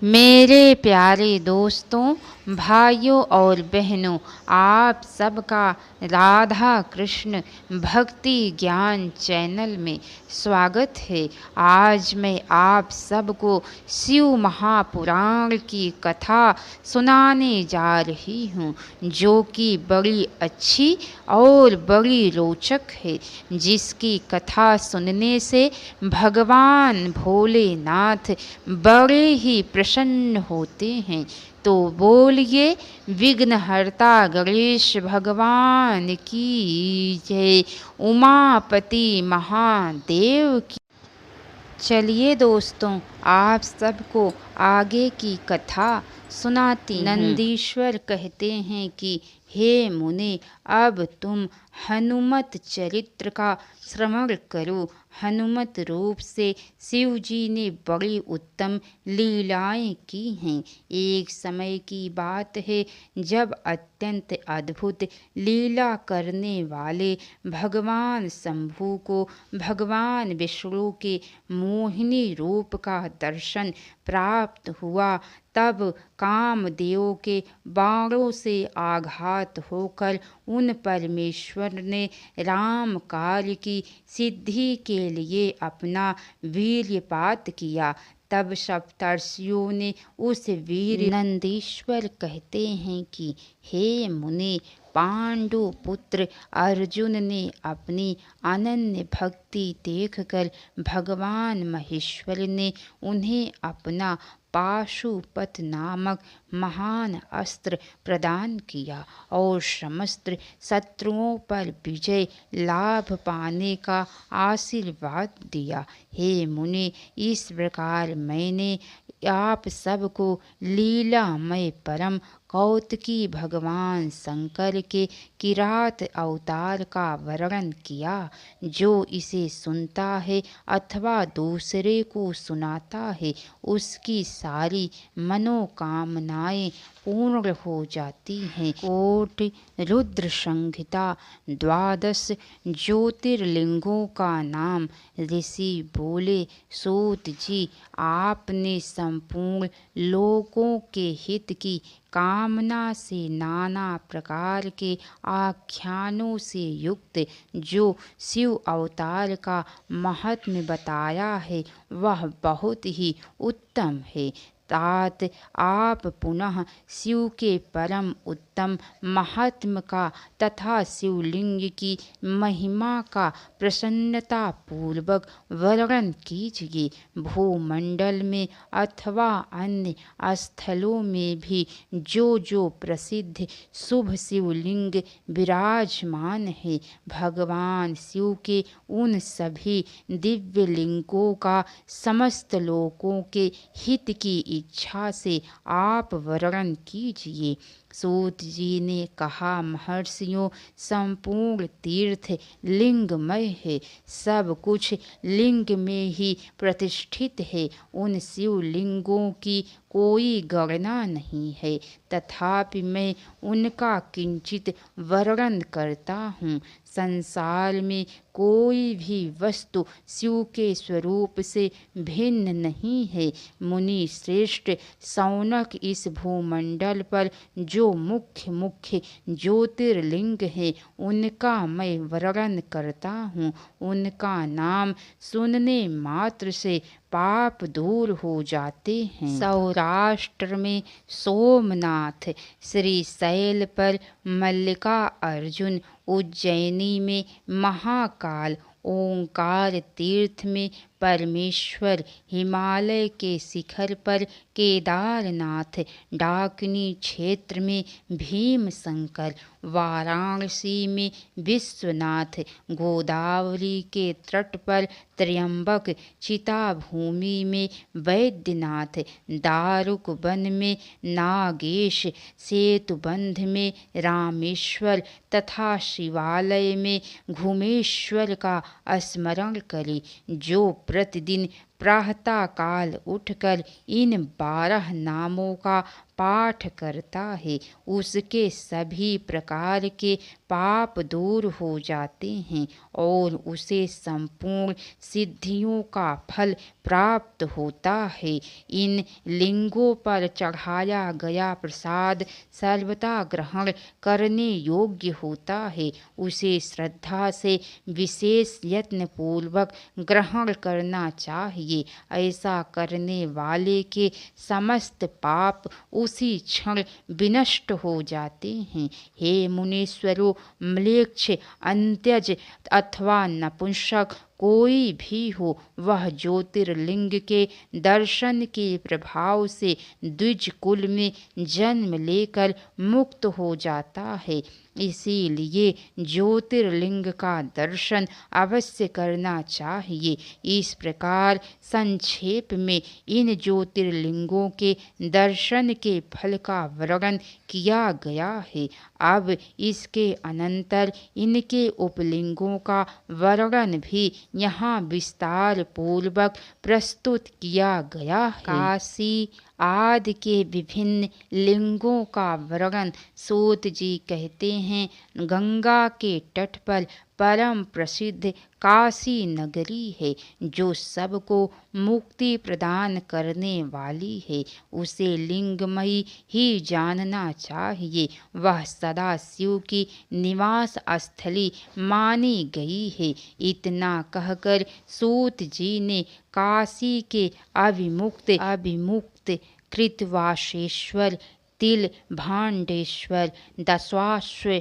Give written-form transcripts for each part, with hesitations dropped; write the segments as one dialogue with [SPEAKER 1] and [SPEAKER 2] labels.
[SPEAKER 1] मेरे प्यारे दोस्तों, भाइयों और बहनों, आप सबका राधा कृष्ण भक्ति ज्ञान चैनल में स्वागत है। आज मैं आप सबको शिव महापुराण की कथा सुनाने जा रही हूँ, जो कि बड़ी अच्छी और बड़ी रोचक है, जिसकी कथा सुनने से भगवान भोलेनाथ बड़े ही प्रसन्न होते हैं। तो बोलिए विघ्नहर्ता गणेश भगवान की जय, उमापति महादेव की। चलिए दोस्तों, आप सबको आगे की कथा सुनाती हूँ। नंदीश्वर कहते हैं कि हे मुने, अब तुम हनुमत चरित्र का श्रवण करो। हनुमत रूप से शिव जी ने बड़ी उत्तम लीलाएं की हैं। एक समय की बात है, जब अत्यंत अद्भुत लीला करने वाले भगवान शंभु को भगवान विष्णु के मोहिनी रूप का दर्शन प्राप्त हुआ। तब कामदेव के बाणों से आघात होकर उन परमेश्वर ने राम कार्य की सिद्धि के लिए अपना वीर्यपात किया। तब सप्तर्षियों ने उस वीर नंदीश्वर कहते हैं कि हे मुने, पांडु पुत्र अर्जुन ने अपनी अनन्य भक्ति देखकर भगवान महेश्वर ने उन्हें अपना पाशुपत नामक महान अस्त्र प्रदान किया और समस्त शत्रुओं पर विजय लाभ पाने का आशीर्वाद दिया। हे मुने, इस प्रकार मैंने आप सबको लीलामय परम कौतुकी भगवान शंकर के किरात अवतार का वर्णन किया। जो इसे सुनता है अथवा दूसरे को सुनाता है, उसकी सारी मनोकामनाएं पूर्ण हो जाती हैं। कोटि रुद्र संहिता 12 ज्योतिर्लिंगों का नाम। ऋषि बोले, सूत जी, आपने संपूर्ण लोकों के हित की कामना से नाना प्रकार के आख्यानों से युक्त जो शिव अवतार का महात्म्य बताया है, वह बहुत ही उत्तम है। तात आप पुनः शिव के परम उत्तम महात्म्य का तथा शिवलिंग की महिमा का प्रसन्नता पूर्वक वर्णन कीजिए। भूमंडल में अथवा अन्य स्थलों में भी जो जो प्रसिद्ध शुभ शिवलिंग विराजमान है, भगवान शिव के उन सभी दिव्य लिंगों का समस्त लोकों के हित की इच्छा से आप वर्णन कीजिए। सूत जी ने कहा, महर्षियों, संपूर्ण तीर्थ लिंगमय है, सब कुछ लिंग में ही प्रतिष्ठित है। उन शिवलिंगों की कोई गणना नहीं है, तथापि मैं उनका किंचित वर्णन करता हूँ। संसार में कोई भी वस्तु शिव के स्वरूप से भिन्न नहीं है। मुनि श्रेष्ठ शौनक, इस भूमंडल पर जो मुख्य मुख्य ज्योतिर्लिंग है, उनका मैं वर्णन करता हूँ। उनका नाम सुनने मात्र से पाप दूर हो जाते हैं। सौराष्ट्र में सोमनाथ, श्रीशैल पर मल्लिका अर्जुन, उज्जैनी में महाकाल, ओंकार तीर्थ में परमेश्वर, हिमालय के शिखर पर केदारनाथ, डाकिनी क्षेत्र में भीम शंकर, वाराणसी में विश्वनाथ, गोदावरी के तट पर त्र्यंबक, चिताभूमि में वैद्यनाथ, दारुक वन में नागेश, सेतुबंध में रामेश्वर तथा शिवालय में घुमेश्वर का स्मरण करें। जो प्रतिदिन प्रातःकाल उठकर इन 12 नामों का पाठ करता है, उसके सभी प्रकार के पाप दूर हो जाते हैं और उसे संपूर्ण सिद्धियों का फल प्राप्त होता है। इन लिंगों पर चढ़ाया गया प्रसाद सर्वदा ग्रहण करने योग्य होता है। उसे श्रद्धा से विशेष यत्न पूर्वक ग्रहण करना चाहिए। ऐसा करने वाले के समस्त पाप उसी क्षण विनष्ट हो जाते हैं। हे मुनीश्वरों, म्लेच्छ, अंत्यज अथवा नपुंसक कोई भी हो, वह ज्योतिर्लिंग के दर्शन के प्रभाव से द्विज कुल में जन्म लेकर मुक्त हो जाता है। इसीलिए ज्योतिर्लिंग का दर्शन अवश्य करना चाहिए। इस प्रकार संक्षेप में इन ज्योतिर्लिंगों के दर्शन के फल का वर्णन किया गया है। अब इसके अनंतर इनके उपलिंगों का वर्णन भी यहाँ विस्तार पूर्वक प्रस्तुत किया गया है। काशी आदि के विभिन्न लिंगों का वर्णन सूत जी कहते हैं। गंगा के तट पर परम प्रसिद्ध काशी नगरी है, जो सबको मुक्ति प्रदान करने वाली है। उसे लिंगमयी ही जानना चाहिए। वह सदा शिव की निवास स्थली मानी गई है। इतना कहकर सूत जी ने काशी के अभिमुक्त कृतवासेश्वर, तिल भांडेश्वर, दशाश्वमेधेश्वर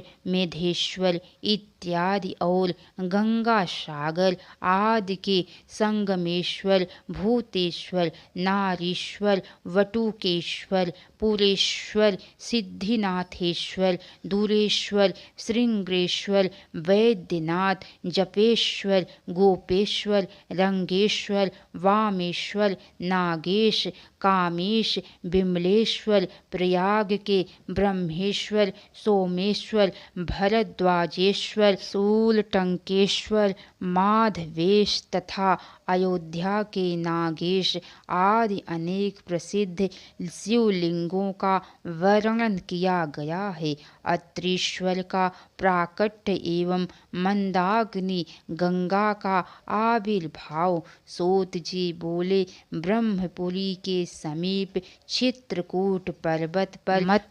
[SPEAKER 1] इत्यादि और गंगा सागर आदि के संगमेश्वर, भूतेश्वर, नारीश्वर, वटुकेश्वर, पुरेश्वर, सिद्धिनाथेश्वर, दूरेश्वर, श्रृंगेश्वर, वैद्यनाथ, जपेश्वर, गोपेश्वर, रंगेश्वर, वामेश्वर, नागेश, कामेश, विमलेश्वर, प्रयाग के ब्रह्मेश्वर, सोमेश्वर, भरद्वाजेश्वर, शूलटंकेश्वर, माधवेश तथा अयोध्या के नागेश आदि अनेक प्रसिद्ध शिवलिंगों का वर्णन किया गया है। अत्रीश्वर का प्राकट्य एवं मंदाग्नि गंगा का आविर्भाव। सूत जी बोले, ब्रह्मपुरी के समीप चित्रकूट पर्वत पर मत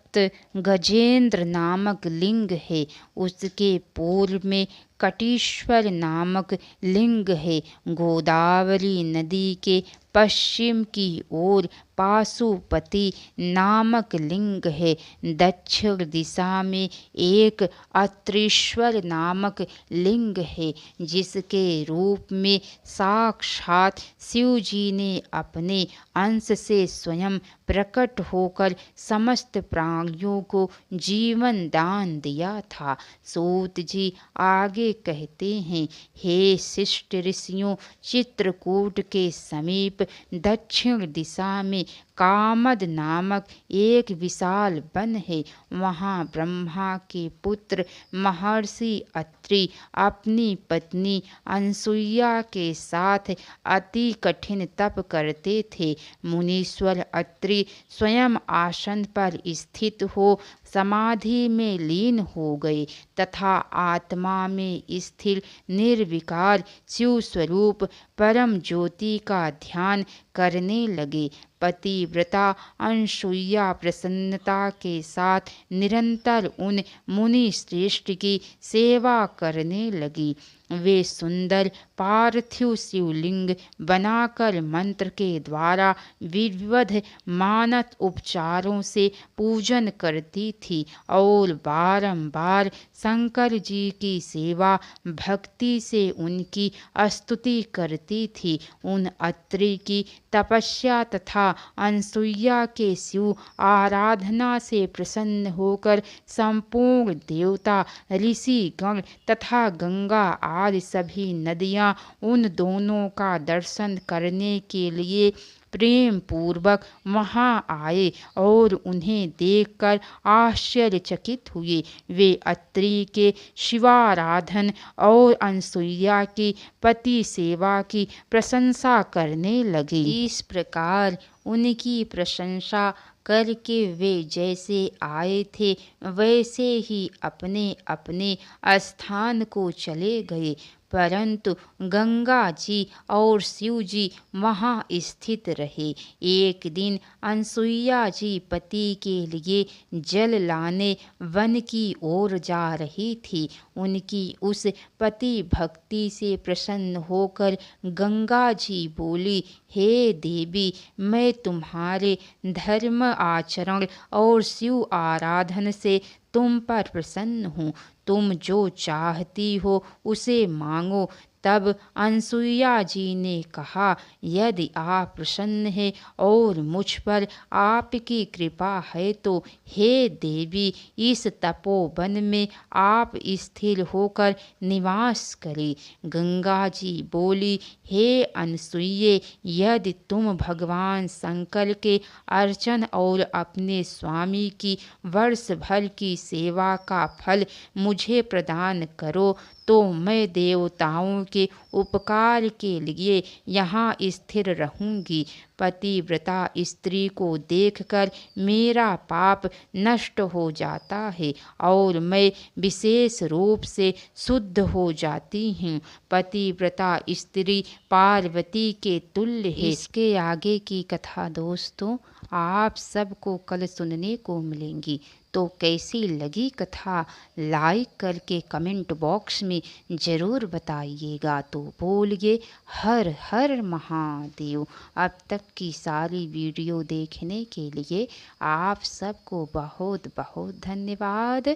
[SPEAKER 1] गजेंद्र नामक लिंग है। उसके पूर्व में कटीश्वर नामक लिंग है। गोदावरी नदी के पश्चिम की ओर पाशुपति नामक लिंग है। दक्षिण दिशा में एक अत्रीश्वर नामक लिंग है, जिसके रूप में साक्षात शिव जी ने अपने अंश से स्वयं प्रकट होकर समस्त प्राणियों को जीवन दान दिया था। सूत जी आगे कहते हैं, हे शिष्ट ऋषियों, चित्रकूट के समीप दक्षिण दिशा में कामद नामक एक विशाल वन है। वहाँ ब्रह्मा के पुत्र महर्षि अत्रि अपनी पत्नी अनसुईया के साथ अति कठिन तप करते थे। मुनीश्वर अत्रि स्वयं आसन पर स्थित हो समाधि में लीन हो गए तथा आत्मा में स्थिर निर्विकार शिव स्वरूप परम ज्योति का ध्यान करने लगे। पतिव्रता अनसुईया प्रसन्नता के साथ निरंतर उन मुनि श्रेष्ठ की सेवा करने लगी। वे सुंदर पार्थिव शिवलिंग बनाकर मंत्र के द्वारा विविध मानत उपचारों से पूजन करती थी और बारंबार शंकर जी की सेवा भक्ति से उनकी स्तुति करती थी। उन अत्रि की तपस्या तथा अनसुईया के शिव आराधना से प्रसन्न होकर संपूर्ण देवता, ऋषि गण तथा गंगा आदि सभी नदियां उन दोनों का दर्शन करने के लिए प्रेम पूर्वक वहां आए और उन्हें देखकर आश्चर्यचकित हुए। वे अत्रि के शिवाराधन और अनसुईया की पति सेवा की प्रशंसा करने लगे। इस प्रकार उनकी प्रशंसा करके वे जैसे आए थे वैसे ही अपने अपने स्थान को चले गए। परंतु गंगा जी और शिव जी वहाँ स्थित रहे। एक दिन अनसुईया जी पति के लिए जल लाने वन की ओर जा रही थी। उनकी उस पति भक्ति से प्रसन्न होकर गंगा जी बोली, हे देवी, मैं तुम्हारे धर्म आचरण और शिव आराधन से तुम पर प्रसन्न हूँ। तुम जो चाहती हो उसे मांगो। तब अनसुईया जी ने कहा, यदि आप प्रसन्न हैं और मुझ पर आपकी कृपा है तो हे देवी, इस तपोवन में आप स्थिर होकर निवास करें। गंगा जी बोली, हे अनसुईये, यदि तुम भगवान शंकर के अर्चन और अपने स्वामी की वर्ष भर की सेवा का फल मुझे प्रदान करो तो मैं देवताओं के उपकार के लिए यहाँ स्थिर रहूँगी। पतिव्रता स्त्री को देखकर मेरा पाप नष्ट हो जाता है और मैं विशेष रूप से शुद्ध हो जाती हूँ। पतिव्रता स्त्री पार्वती के तुल्य है। इसके आगे की कथा दोस्तों आप सबको कल सुनने को मिलेंगी। तो कैसी लगी कथा लाइक करके कमेंट बॉक्स में ज़रूर बताइएगा। तो बोलिए हर हर महादेव। अब तक की सारी वीडियो देखने के लिए आप सबको बहुत बहुत धन्यवाद।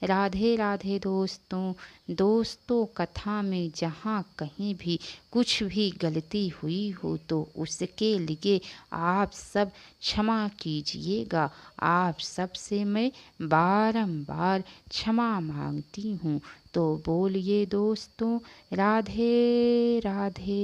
[SPEAKER 1] राधे राधे दोस्तों कथा में जहाँ कहीं भी कुछ भी गलती हुई हो तो उसके लिए आप सब क्षमा कीजिएगा। आप सबसे मैं बारंबार क्षमा मांगती हूँ। तो बोलिए दोस्तों राधे राधे।